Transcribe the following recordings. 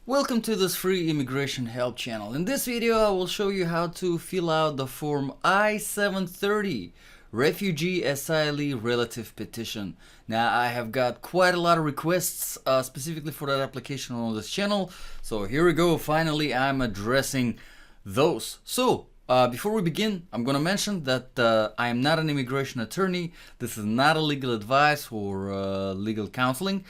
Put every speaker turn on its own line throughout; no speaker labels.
Welcome to this free immigration help channel. In this video I will show you how to fill out the form I-730 Refugee Asylee Relative Petition. Now I have got quite a lot of requests specifically for that application on this channel, so here we go. Finally I'm addressing those. Before we begin, I'm going to mention that I am not an immigration attorney. This is not a legal advice or legal counseling,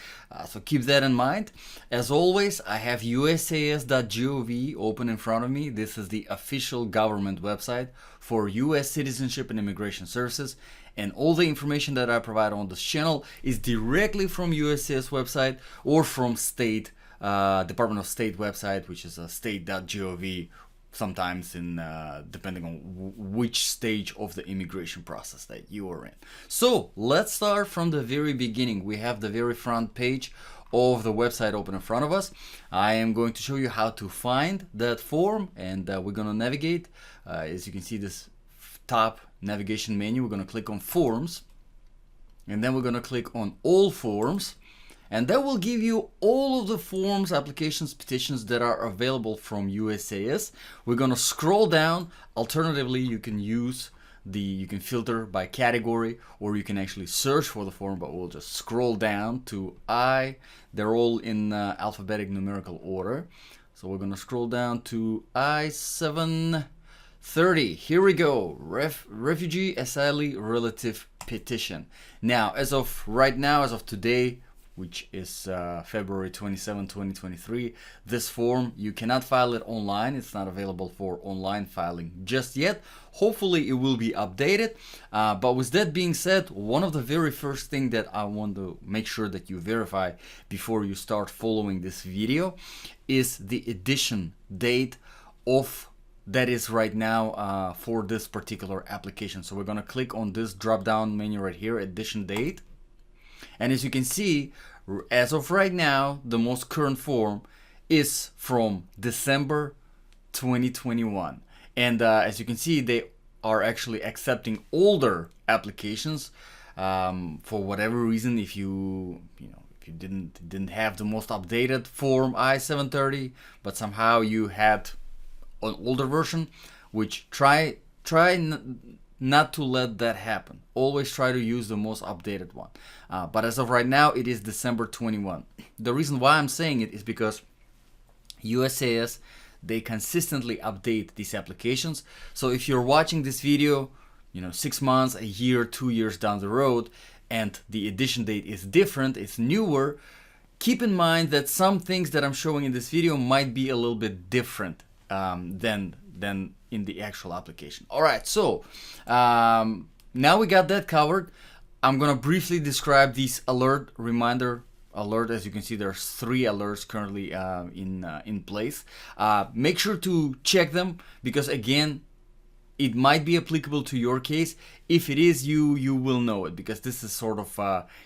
so keep that in mind. As always, I have usas.gov open in front of me. This is the official government website for U.S. Citizenship and Immigration Services, and all the information that I provide on this channel is directly from USCIS website or from state Department of State website, which is state.gov. Sometimes in depending on which stage of the immigration process that you are in. So let's start from the very beginning. We have the very front page of the website open in front of us. I am going to show you how to find that form, and we're going to navigate. As you can see, this top navigation menu, we're going to click on forms, and then we're going to click on all forms. And that will give you all of the forms, applications, petitions that are available from USCIS. We're going to scroll down. Alternatively, you can filter by category, or you can actually search for the form, but we'll just scroll down to they're all in alphabetic numerical order. So we're going to scroll down to I-730. Here we go. Refugee Asylee Relative Petition. Now, as of right now, as of today, which is February 27, 2023. This form, you cannot file it online. It's not available for online filing just yet. Hopefully it will be updated. But with that being said, one of the very first thing that I want to make sure that you verify before you start following this video is the edition date of that is right now for this particular application. So we're going to click on this drop down menu right here, edition date. And as you can see, as of right now, the most current form is from December 2021. And as you can see, they are actually accepting older applications for whatever reason. If you didn't have the most updated form I-730, but somehow you had an older version, which try not to let that happen. Always try to use the most updated one. But as of right now, it is December 21. The reason why I'm saying it is because USCIS, they consistently update these applications. So if you're watching this video, 6 months, a year, 2 years down the road, and the edition date is different, it's newer, keep in mind that some things that I'm showing in this video might be a little bit different than in the actual application. All right, so now we got that covered. I'm gonna briefly describe these reminder alert. As you can see, there's 3 alerts currently in place. Make sure to check them, because again, it might be applicable to your case. If it is, you will know it, because this is sort of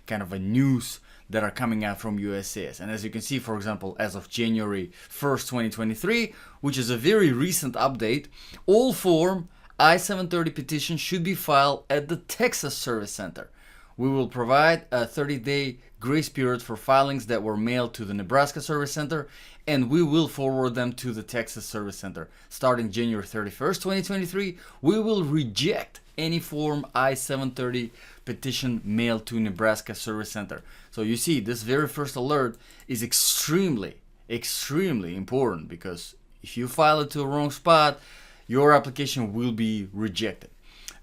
kind of a news that are coming out from USCIS. And as you can see, for example, as of January 1st, 2023, which is a very recent update, all form I-730 petitions should be filed at the Texas Service Center. We will provide a 30-day grace period for filings that were mailed to the Nebraska Service Center, and we will forward them to the Texas Service Center. Starting January 31st, 2023, we will reject any form I-730 petition mailed to Nebraska Service Center. So you see, this very first alert is extremely important, because if you file it to the wrong spot, your application will be rejected.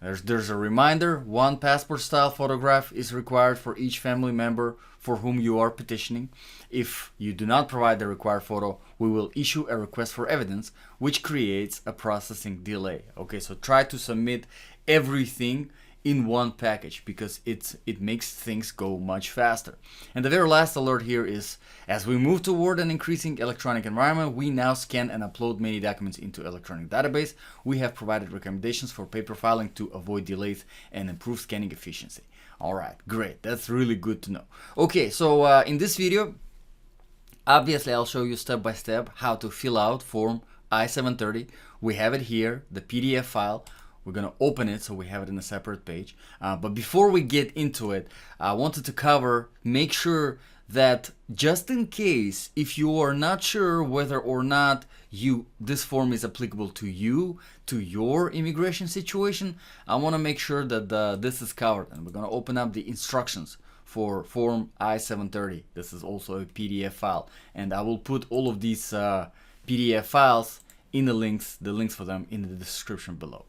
There's a reminder: 1 passport style photograph is required for each family member for whom you are petitioning. If you do not provide the required photo, we will issue a request for evidence, which creates a processing delay. Okay, so try to submit everything in one package, because it makes things go much faster. And the very last alert here is, as we move toward an increasing electronic environment, we now scan and upload many documents into electronic database. We have provided recommendations for paper filing to avoid delays and improve scanning efficiency. All right, great. That's really good to know. Okay, so in this video, obviously I'll show you step by step how to fill out form I-730. We have it here, the PDF file. We're going to open it so we have it in a separate page. But before we get into it, I wanted to cover, make sure that just in case, if you are not sure whether or not this form is applicable to you, to your immigration situation, I want to make sure that this is covered. And we're going to open up the instructions for form I-730. This is also a PDF file, and I will put all of these PDF files in the links for them in the description below.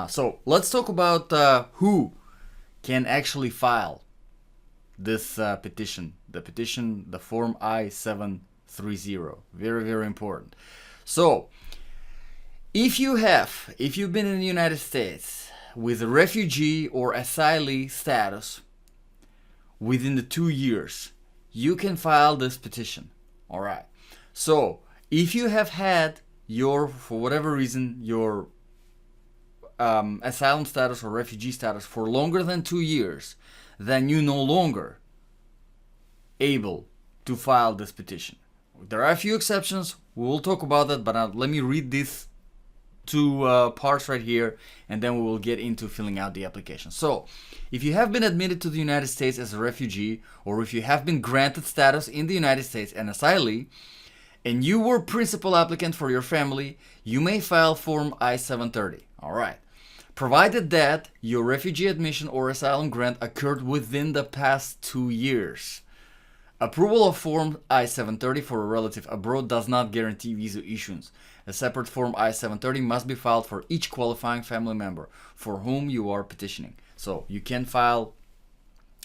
So let's talk about who can actually file this petition. The form I-730. Very, very important. So if you've been in the United States with a refugee or asylee status within the 2 years, you can file this petition. All right. So if you have had for whatever reason, your asylum status or refugee status for longer than 2 years, then you no longer able to file this petition. There are a few exceptions. We will talk about that, but let me read these two parts right here, and then we will get into filling out the application. So, if you have been admitted to the United States as a refugee, or if you have been granted status in the United States an asylee, and you were principal applicant for your family, you may file form I-730. All right. Provided that your refugee admission or asylum grant occurred within the past 2 years. Approval of form I-730 for a relative abroad does not guarantee visa issuance. A separate form I-730 must be filed for each qualifying family member for whom you are petitioning. So you can file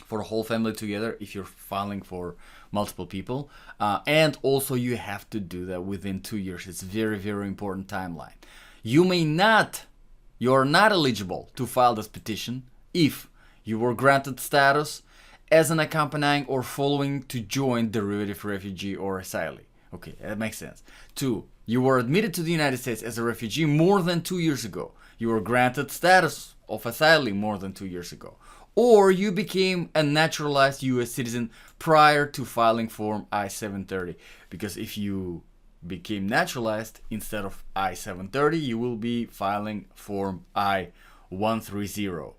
for the whole family together if you're filing for multiple people. And also you have to do that within 2 years. It's very, very important timeline. You're not eligible to file this petition if you were granted status as an accompanying or following to join derivative refugee or asylee. Okay, that makes sense. 2, you were admitted to the United States as a refugee more than 2 years ago. You were granted status of asylee more than 2 years ago. Or you became a naturalized U.S. citizen prior to filing form I-730. Because if you became naturalized instead of I-730, you will be filing form I-130.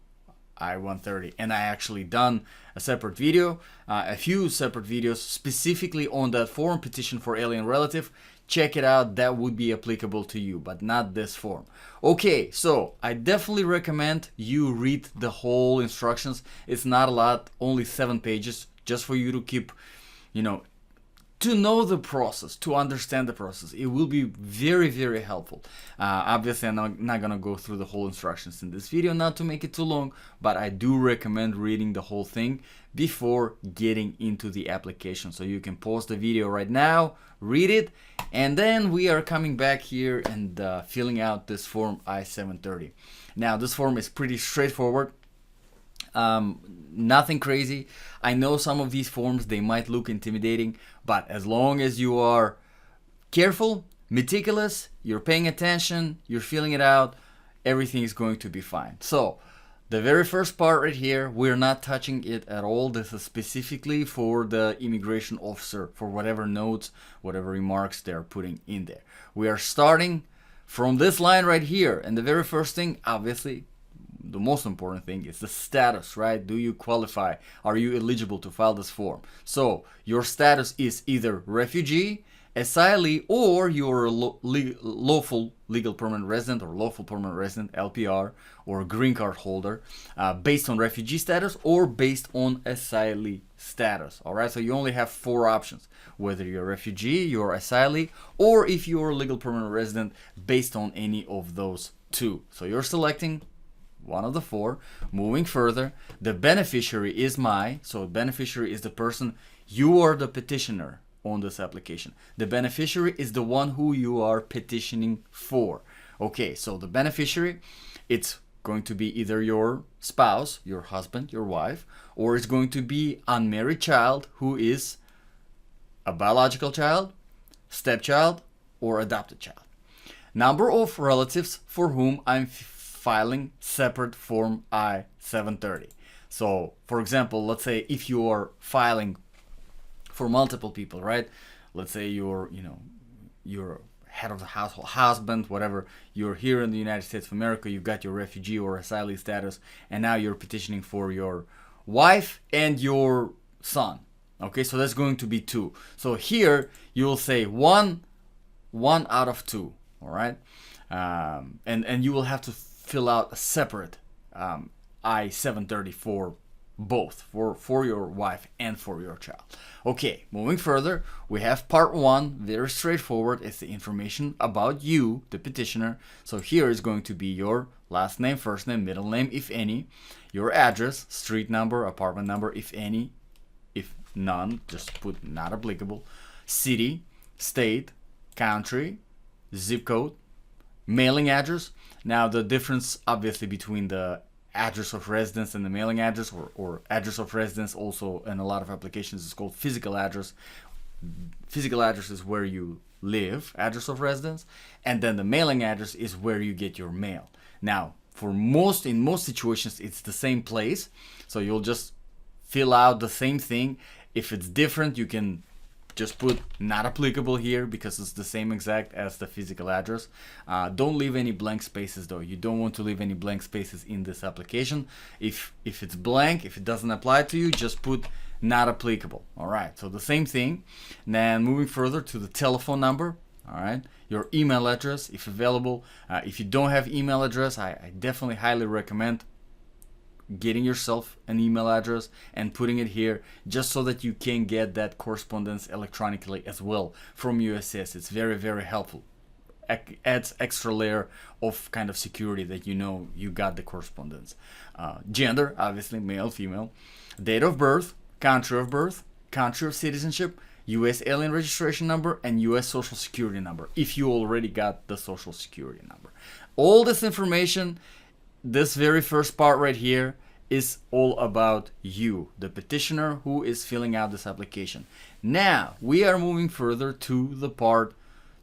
I-130, and I actually done a separate video, a few separate videos specifically on that form, petition for alien relative. Check it out, that would be applicable to you, but not this form. Okay, so I definitely recommend you read the whole instructions. It's not a lot, only 7 pages, just for you to keep, to know the process, to understand the process. It will be very, very helpful. Obviously, I'm not going to go through the whole instructions in this video, not to make it too long, but I do recommend reading the whole thing before getting into the application. So you can pause the video right now, read it, and then we are coming back here and filling out this form I-730. Now, this form is pretty straightforward. Nothing crazy. I know some of these forms, they might look intimidating, but as long as you are careful, meticulous, you're paying attention, you're filling it out, everything is going to be fine. So the very first part right here, we're not touching it at all. This is specifically for the immigration officer, for whatever notes, whatever remarks they're putting in there. We are starting from this line right here, and the very first thing, obviously, the most important thing is the status, right? Do you qualify? Are you eligible to file this form? So your status is either refugee, asylee, or you're a lawful legal permanent resident or lawful permanent resident, LPR, or green card holder, based on refugee status or based on asylee status. All right, so you only have 4 options: whether you're a refugee, you're asylee, or if you're a legal permanent resident based on any of those 2. So you're selecting one of the 4. Moving further, the beneficiary is so beneficiary is the person, you are the petitioner on this application. The beneficiary is the one who you are petitioning for. Okay, so the beneficiary, it's going to be either your spouse, your husband, your wife, or it's going to be unmarried child who is a biological child, stepchild, or adopted child. Number of relatives for whom I'm filing separate form I-730. So, for example, let's say if you are filing for multiple people, right? Let's say you're head of the household, husband, whatever. You're here in the United States of America. You've got your refugee or asylee status, and now you're petitioning for your wife and your son. Okay, so that's going to be 2. So here you will say 1 out of 2. All right, and you will have to fill out a separate I-730 for both, for your wife and for your child. Okay, moving further, we have part 1, very straightforward. It's the information about you, the petitioner. So here is going to be your last name, first name, middle name, if any, your address, street number, apartment number, if any. If none, just put not applicable. City, state, country, zip code, mailing address. Now the difference obviously between the address of residence and the mailing address, or address of residence also in a lot of applications is called physical address. Physical address is where you live, address of residence, and then the mailing address is where you get your mail. Now in most situations it's the same place, so you'll just fill out the same thing. If it's different, you can just put not applicable here because it's the same exact as the physical address. Don't leave any blank spaces though. You don't want to leave any blank spaces in this application. If it's blank, if it doesn't apply to you, just put not applicable. All right, so the same thing. Then moving further to the telephone number. All right, your email address if available. If you don't have email address, I definitely highly recommend getting yourself an email address and putting it here, just so that you can get that correspondence electronically as well from USCIS. It's very, very helpful. Adds extra layer of kind of security that you know you got the correspondence. Gender, obviously male, female. Date of birth, country of citizenship, US alien registration number, and US social security number if you already got the social security number. All this information, this very first part right here, is all about you, the petitioner who is filling out this application. Now we are moving further to the part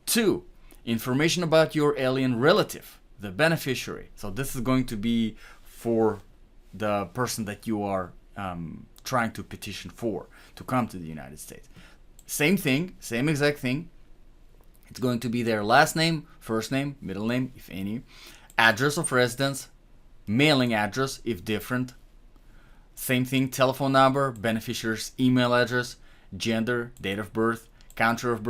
2, information about your alien relative, the beneficiary. So this is going to be for the person that you are trying to petition for to come to the United States. Same thing, same exact thing. It's going to be their last name, first name, middle name, if any, address of residence, mailing address if different. Same thing, telephone number, beneficiary's email address, gender, date of birth, country of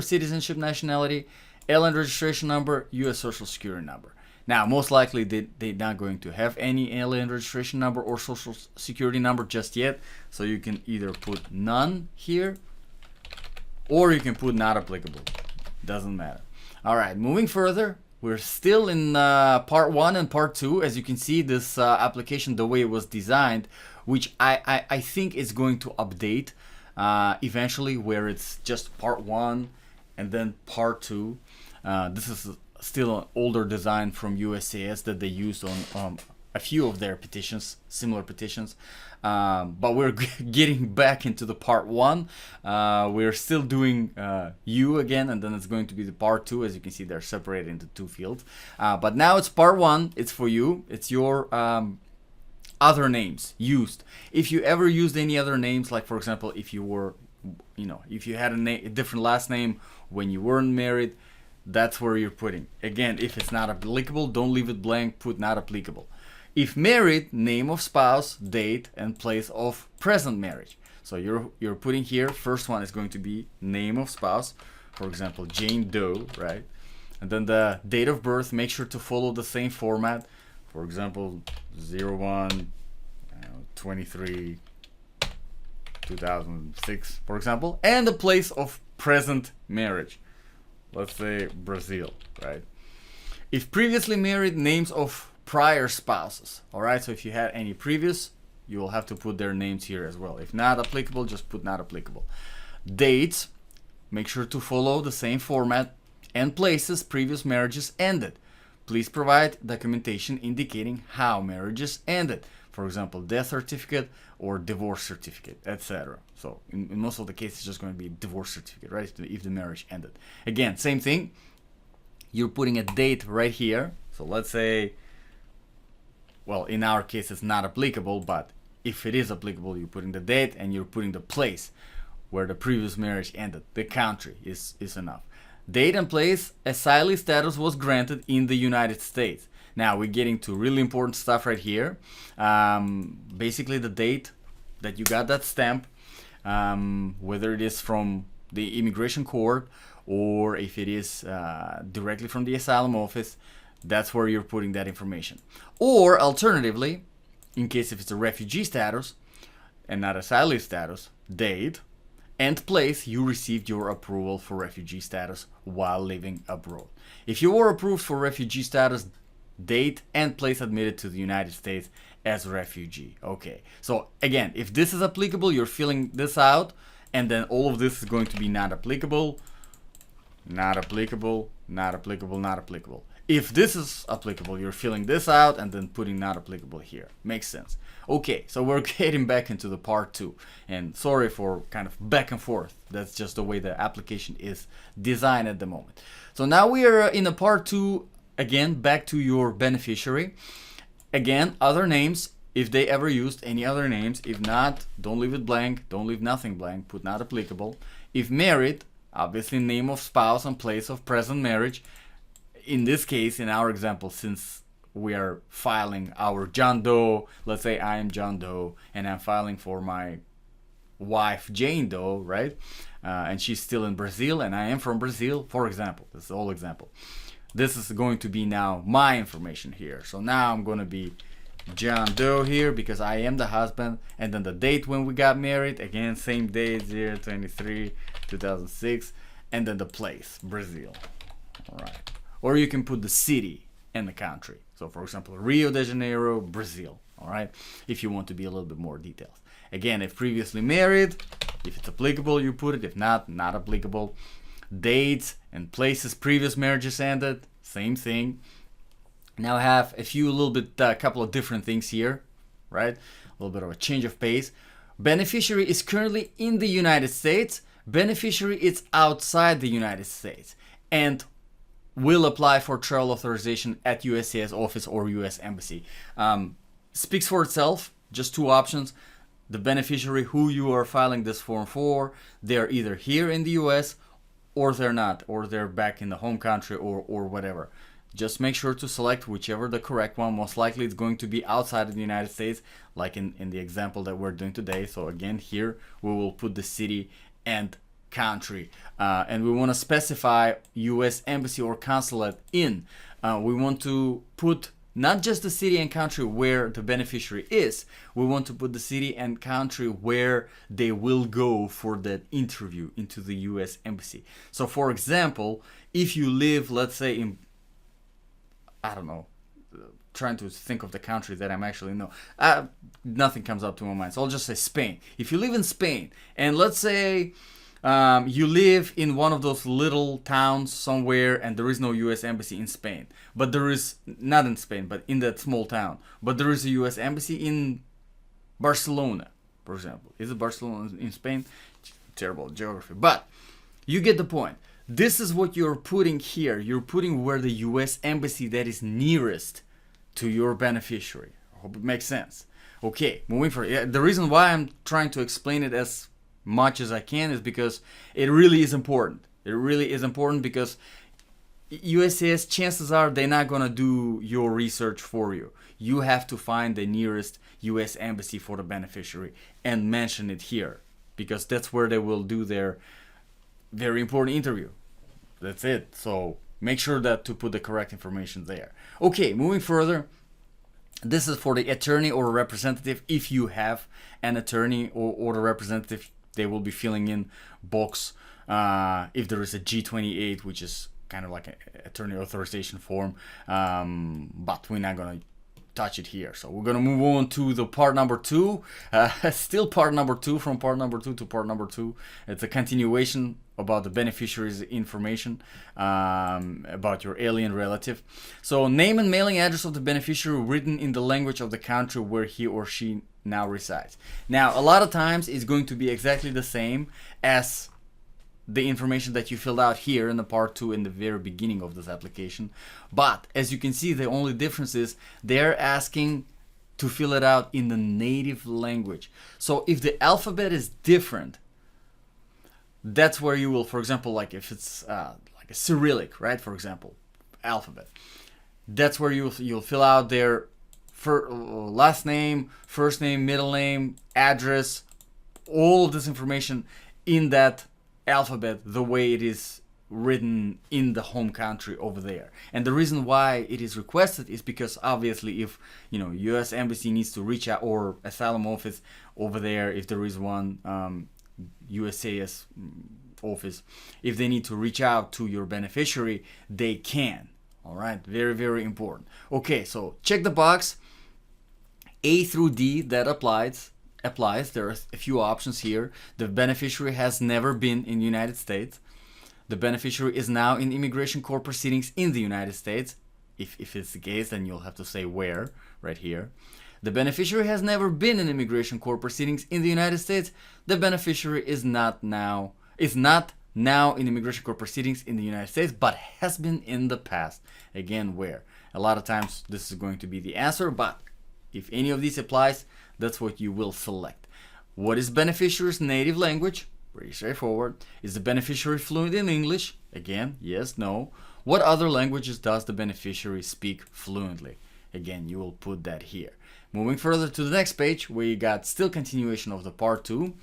citizenship, nationality, alien registration number, US social security number. Now, most likely they're not going to have any alien registration number or social security number just yet, so you can either put none here or you can put not applicable. Doesn't matter. All right, moving further. We're still in part 1 and part 2. As you can see, this application, the way it was designed, which I think is going to update eventually, where it's just part 1 and then part 2. This is still an older design from USCIS that they used on a few of their petitions, similar petitions. But we're getting back into the part 1. We're still doing you again, and then it's going to be the part 2. As you can see, they're separated into 2 fields. But now it's part 1. It's for you. It's your other names used. If you ever used any other names, like for example, if you were, if you had a different last name when you weren't married, that's where you're putting. Again, if it's not applicable, don't leave it blank. Put not applicable. If married, name of spouse, date, and place of present marriage. So you're putting here, first one is going to be name of spouse, for example, Jane Doe, right? And then the date of birth, make sure to follow the same format. For example, 01/23/2006, for example. And the place of present marriage. Let's say Brazil, right? If previously married, names of prior spouses. All right, so if you had any previous, you will have to put their names here as well. If not applicable, just put not applicable. Dates, make sure to follow the same format. And places previous marriages ended. Please provide documentation indicating how marriages ended. For example, death certificate or divorce certificate, etc. So in most of the cases, it's just going to be divorce certificate, right? If the marriage ended. Again, same thing. You're putting a date right here. So let's say, well, in our case, it's not applicable, but if it is applicable, you're putting the date and you're putting the place where the previous marriage ended. The country is enough. Date and place, asylee status was granted in the United States. Now we're getting to really important stuff right here. Basically the date that you got that stamp. whether it is from the immigration court or if it is directly from the asylum office. That's where you're putting that information. Or alternatively, in case if it's a refugee status and not asylee status, date and place you received your approval for refugee status while living abroad. If you were approved for refugee status, date and place admitted to the United States as refugee. Okay, so again, if this is applicable, you're filling this out, and then all of this is going to be not applicable, not applicable, not applicable, not applicable. If this is applicable, you're filling this out and then putting not applicable here. Makes sense. Okay, so we're getting back into the part 2. And sorry for kind of back and forth. That's just the way the application is designed at the moment. So now we are in the part 2, again, back to your beneficiary. Again, other names, if they ever used any other names. If not, don't leave it blank. Don't leave nothing blank. Put not applicable. If married, obviously name of spouse and place of present marriage. In this case, in our example, since we are filing our John Doe, let's say I am John Doe and I'm filing for my wife Jane Doe, right? And she's still in Brazil and I am from Brazil, for example. This is all example. This is going to be now my information here. So now I'm going to be John Doe here because I am the husband, and then the date when we got married, again same date, 0/23/2006, and then the place, Brazil. All right. Or you can put the city and the country. So for example, Rio de Janeiro, Brazil. All right, if you want to be a little bit more detailed. Again, if previously married, if it's applicable, you put it. If not, not applicable. Dates and places previous marriages ended, same thing. Now I have a couple of different things here, right? A little bit of a change of pace. Beneficiary is currently in the United States. Beneficiary is outside the United States and will apply for travel authorization at USCIS office or US embassy. Speaks for itself. Just two options. The beneficiary who you are filing this form for, they're either here in the US or they're not, or they're back in the home country or whatever. Just make sure to select whichever the correct one. Most likely it's going to be outside of the United States, like in the example that we're doing today. So again, here we will put the city and country, and we want to specify U.S. embassy or consulate in. We want to put not just the city and country where the beneficiary is, we want to put the city and country where they will go for that interview into the U.S. embassy. So for example, if you live, let's say in, I don't know, trying to think of the country that I'm actually know. Nothing comes up to my mind. So I'll just say Spain. If you live in Spain, and let's say you live in one of those little towns somewhere and there is no U.S. embassy in Spain, but there is, not in Spain, but in that small town, but there is a U.S. embassy in Barcelona, for example. Is it Barcelona in Spain? Terrible geography, but you get the point. This is what you're putting here. You're putting where the U.S. embassy that is nearest to your beneficiary. I hope it makes sense. Okay, moving forward. Yeah, the reason why I'm trying to explain it as much as I can is because it really is important. It really is important because USCIS, chances are they're not going to do your research for you. You have to find the nearest U.S. embassy for the beneficiary and mention it here because that's where they will do their very important interview. That's it. So make sure that to put the correct information there. Okay, moving further. This is for the attorney or representative. If you have an attorney or the representative, they will be filling in box if there is a G28, which is kind of like an attorney authorization form, but we're not going to touch it here. So we're going to move on to the part number 2. Still part number 2, from part number 2 to part number 2. It's a continuation about the beneficiary's information, about your alien relative. So name and mailing address of the beneficiary written in the language of the country where he or she now resides. Now, a lot of times it's going to be exactly the same as the information that you filled out here in the part 2 in the very beginning of this application. But as you can see, the only difference is they're asking to fill it out in the native language. So if the alphabet is different, that's where you will, for example, like if it's like a Cyrillic, right? For example, alphabet. That's where you'll fill out their last name, first name, middle name, address, all of this information in that alphabet the way it is written in the home country over there. And the reason why it is requested is because obviously if US embassy needs to reach out, or asylum office over there, if there is one, USAS office, if they need to reach out to your beneficiary, they can. All right, very, very important. Okay, so check the box. A through D, that applies. There are a few options here. The beneficiary has never been in the United States. The beneficiary is now in immigration court proceedings in the United States. If it's the case, then you'll have to say where, right here. The beneficiary has never been in immigration court proceedings in the United States. The beneficiary is not now in immigration court proceedings in the United States, but has been in the past. Again, where? A lot of times this is going to be the answer, but if any of these applies, that's what you will select. What is beneficiary's native language? Pretty straightforward. Is the beneficiary fluent in English? Again, yes, no. What other languages does the beneficiary speak fluently? Again, you will put that here. Moving further to the next page, we got still continuation of the part 2.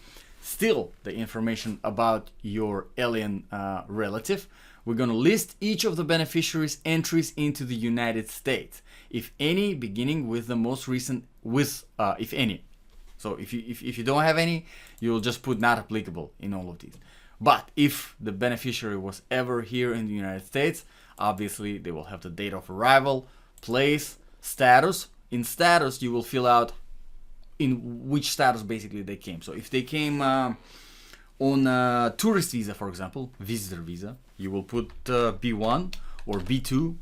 Still the information about your alien relative. We're going to list each of the beneficiaries' entries into the United States, if any, beginning with the most recent, if any. So if you don't have any, you'll just put not applicable in all of these. But if the beneficiary was ever here in the United States, obviously they will have the date of arrival, place, status. In status, you will fill out in which status basically they came. So if they came on a tourist visa, for example, visitor visa, you will put B1 or B2,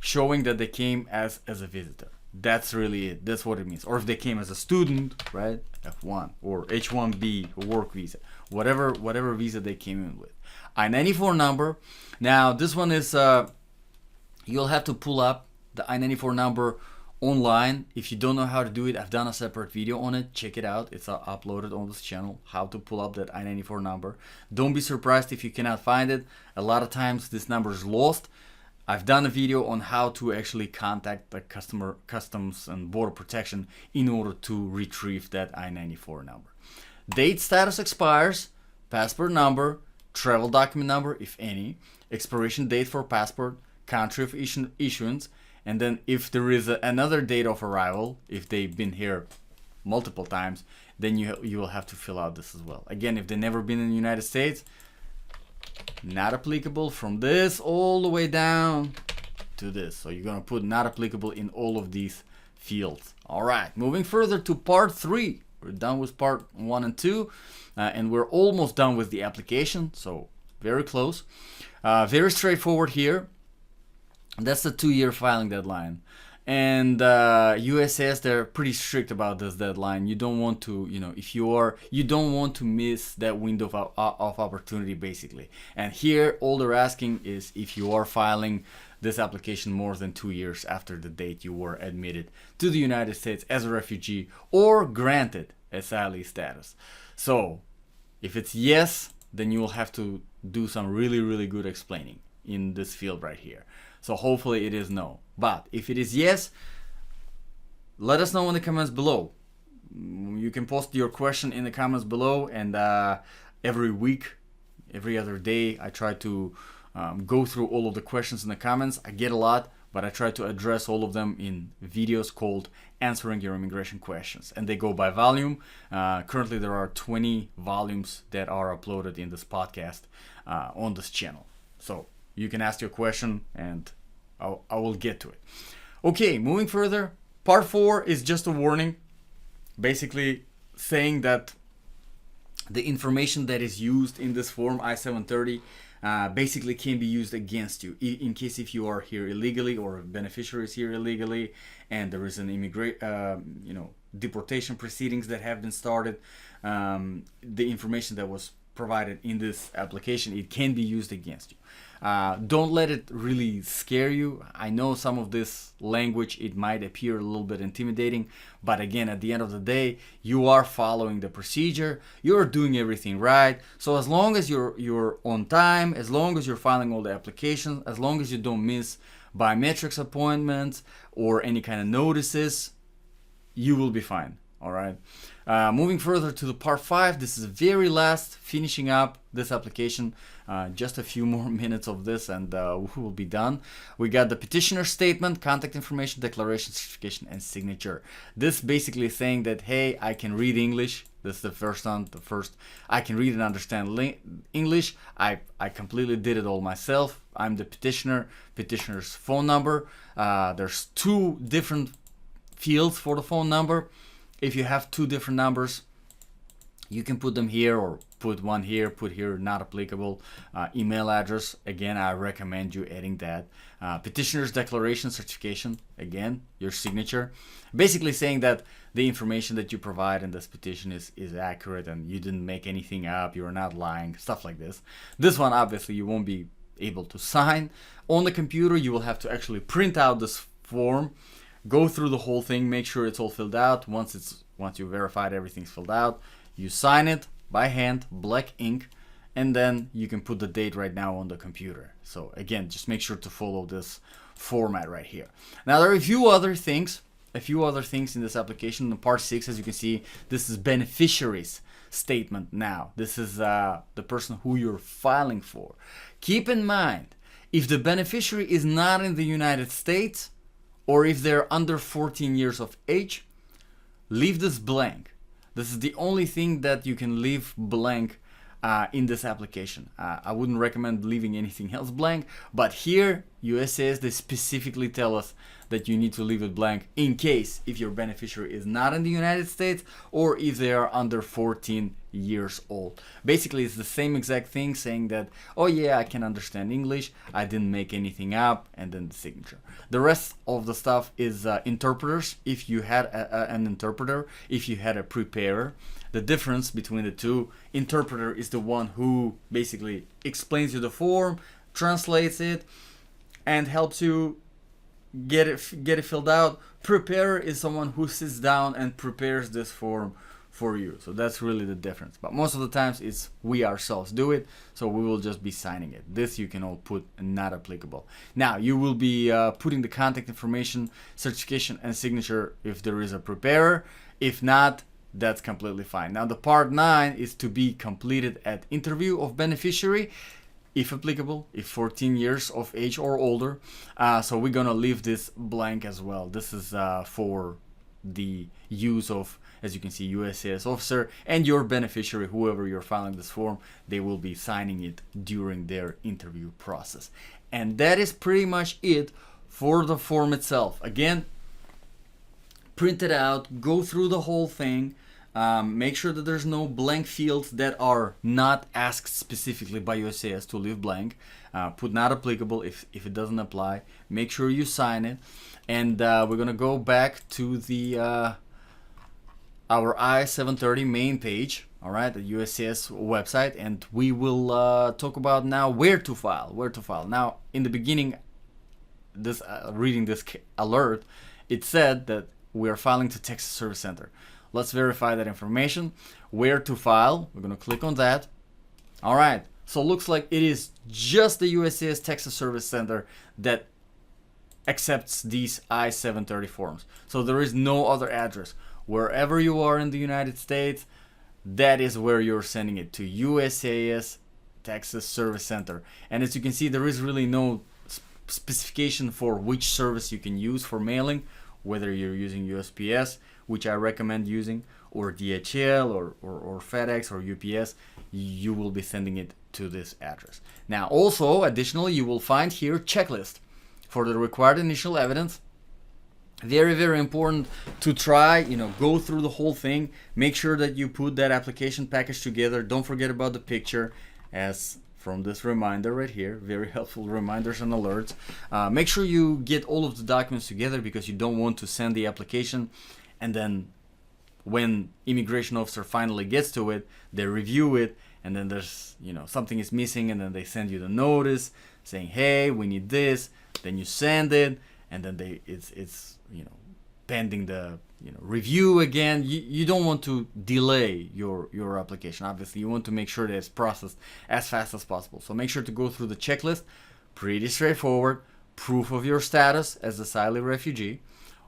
showing that they came as a visitor. That's really it. That's what it means. Or if they came as a student, right? F1 or H1B, work visa, whatever visa they came in with. I-94 number. Now this one is you'll have to pull up the I-94 number online. If you don't know how to do it, I've done a separate video on it. Check it out. It's uploaded on this channel, how to pull up that I-94 number. Don't be surprised if you cannot find it. A lot of times this number is lost. I've done a video on how to actually contact the customs and border protection in order to retrieve that I-94 number. Date status expires, passport number, travel document number, if any, expiration date for passport, country of issuance, and then if there is another date of arrival, if they've been here multiple times, then you will have to fill out this as well. Again, if they've never been in the United States, not applicable from this all the way down to this. So you're gonna put not applicable in all of these fields. All right, moving further to part 3. We're done with part 1 and 2, and we're almost done with the application, so very close. Very straightforward here. That's the 2-year filing deadline. And USS, they're pretty strict about this deadline. You don't want to, you don't want to miss that window of opportunity, basically. And here, all they're asking is if you are filing this application more than 2 years after the date you were admitted to the United States as a refugee or granted asylee status. So, if it's yes, then you will have to do some really, really good explaining in this field right here. So hopefully it is no. But if it is yes, let us know in the comments below. You can post your question in the comments below, and every week, every other day, I try to go through all of the questions in the comments. I get a lot, but I try to address all of them in videos called Answering Your Immigration Questions, and they go by volume. Currently there are 20 volumes that are uploaded in this podcast on this channel. So you can ask your question and I will get to it. Okay, moving further, part 4 is just a warning, basically saying that the information that is used in this form I-730 basically can be used against you in case if you are here illegally or a beneficiary is here illegally and there is an deportation proceedings that have been started. The information that was provided in this application, it can be used against you. Don't let it really scare you. I know some of this language, it might appear a little bit intimidating, but again, at the end of the day, you are following the procedure, you're doing everything right. So as long as you're on time, as long as you're filing all the applications, as long as you don't miss biometrics appointments or any kind of notices, you will be fine. All right. Moving further to the part 5, this is the very last, finishing up this application. Just a few more minutes of this and we will be done. We got the petitioner statement, contact information, declaration, certification, and signature. This basically is saying that, hey, I can read English. This is the first one. I can read and understand English. I completely did it all myself. I'm the petitioner. Petitioner's phone number. There's 2 different fields for the phone number. If you have 2 different numbers, you can put them here or put one here, put here not applicable. Email address, again, I recommend you adding that. Petitioner's declaration, certification, again, your signature. Basically saying that the information that you provide in this petition is accurate and you didn't make anything up, you're not lying, stuff like this. This one, obviously, you won't be able to sign. On the computer, you will have to actually print out this form, go through the whole thing, make sure it's all filled out. Once you verified everything's filled out, you sign it by hand, black ink, and then you can put the date right now on the computer. So again, just make sure to follow this format right here. Now there are a few other things in this application. In part 6, as you can see, this is beneficiaries statement now. This is the person who you're filing for. Keep in mind, if the beneficiary is not in the United States, or if they're under 14 years of age, leave this blank. This is the only thing that you can leave blank in this application. I wouldn't recommend leaving anything else blank, but here USCIS, they specifically tell us that you need to leave it blank in case if your beneficiary is not in the United States or if they are under 14 years old. Basically, it's the same exact thing, saying that, oh yeah, I can understand English, I didn't make anything up, and then the signature. The rest of the stuff is interpreters. If you had an interpreter, if you had a preparer. The difference between the two, interpreter is the one who basically explains you the form, translates it, and helps you get it filled out. Preparer is someone who sits down and prepares this form for you. So that's really the difference. But most of the times it's we ourselves do it, so we will just be signing it. This you can all put not applicable. Now you will be putting the contact information, certification, and signature if there is a preparer. If not, that's completely fine. Now the part 9 is to be completed at interview of beneficiary, if applicable, if 14 years of age or older. So we're gonna leave this blank as well. This is for the use of, as you can see, USCIS officer and your beneficiary, whoever you're filing this form, they will be signing it during their interview process. And that is pretty much it for the form itself. Again, print it out, go through the whole thing, make sure that there's no blank fields that are not asked specifically by USCIS to leave blank. Put not applicable if it doesn't apply. Make sure you sign it. And we're gonna go back to the our I-730 main page, all right, the USCIS website, and we will talk about now where to file. Now, in the beginning, this reading this alert, it said that we are filing to Texas Service Center. Let's verify that information. Where to file? We're gonna click on that. All right. So it looks like it is just the USCIS Texas Service Center that accepts these I-730 forms. So there is no other address. Wherever you are in the United States, that is where you're sending it to, USCIS Texas Service Center. And as you can see, there is really no specification for which service you can use for mailing, whether you're using USPS, which I recommend using, or DHL or FedEx or UPS, you will be sending it to this address. Now also, additionally, you will find here checklist for the required initial evidence. Very, very important to try, go through the whole thing. Make sure that you put that application package together. Don't forget about the picture, as from this reminder right here, very helpful reminders and alerts. Make sure you get all of the documents together, because you don't want to send the application and then when immigration officer finally gets to it, they review it, and then there's something is missing, and then they send you the notice saying, hey, we need this. Then you send it, and then it's pending the review again. You don't want to delay your application. Obviously, you want to make sure that it's processed as fast as possible. So make sure to go through the checklist. Pretty straightforward. Proof of your status as Asylee refugee.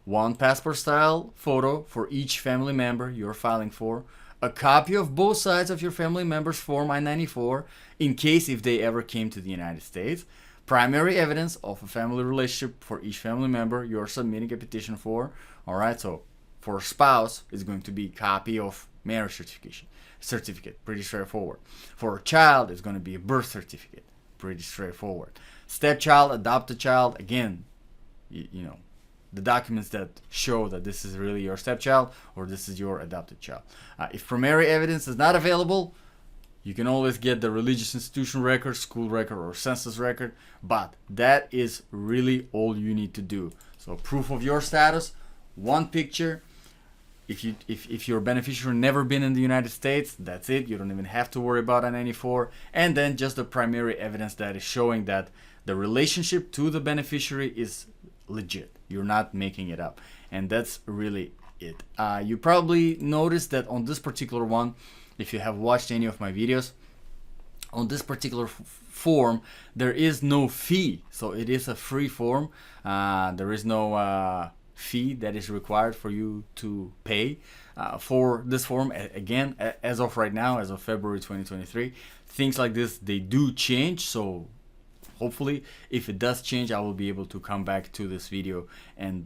one passport style photo for each family member you're filing for, a copy of both sides of your family member's Form I-94 in case if they ever came to the United States, primary evidence of a family relationship for each family member you're submitting a petition for. Alright, so for a spouse, it's going to be a copy of marriage certificate, pretty straightforward. For a child, it's going to be a birth certificate, pretty straightforward. Stepchild, adopted child, again, you know, the documents that show that this is really your stepchild or this is your adopted child. If primary evidence is not available, you can always get the religious institution record, school record, or census record, but that is really all you need to do. So proof of your status, one picture. If your beneficiary never been in the United States, that's it. You don't even have to worry about I-94. And then just the primary evidence that is showing that the relationship to the beneficiary is legit. You're not making it up. And that's really it. You probably noticed that on this particular one, if you have watched any of my videos, on this particular form, there is no fee. So it is a free form. There is no fee that is required for you to pay for this form. Again, as of right now, as of February 2023, things like this, they do change. So hopefully, if it does change, I will be able to come back to this video and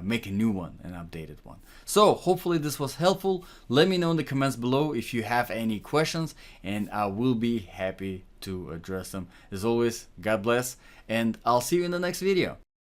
make a new one, an updated one. So hopefully this was helpful. Let me know in the comments below if you have any questions, and I will be happy to address them. As always, God bless, and I'll see you in the next video.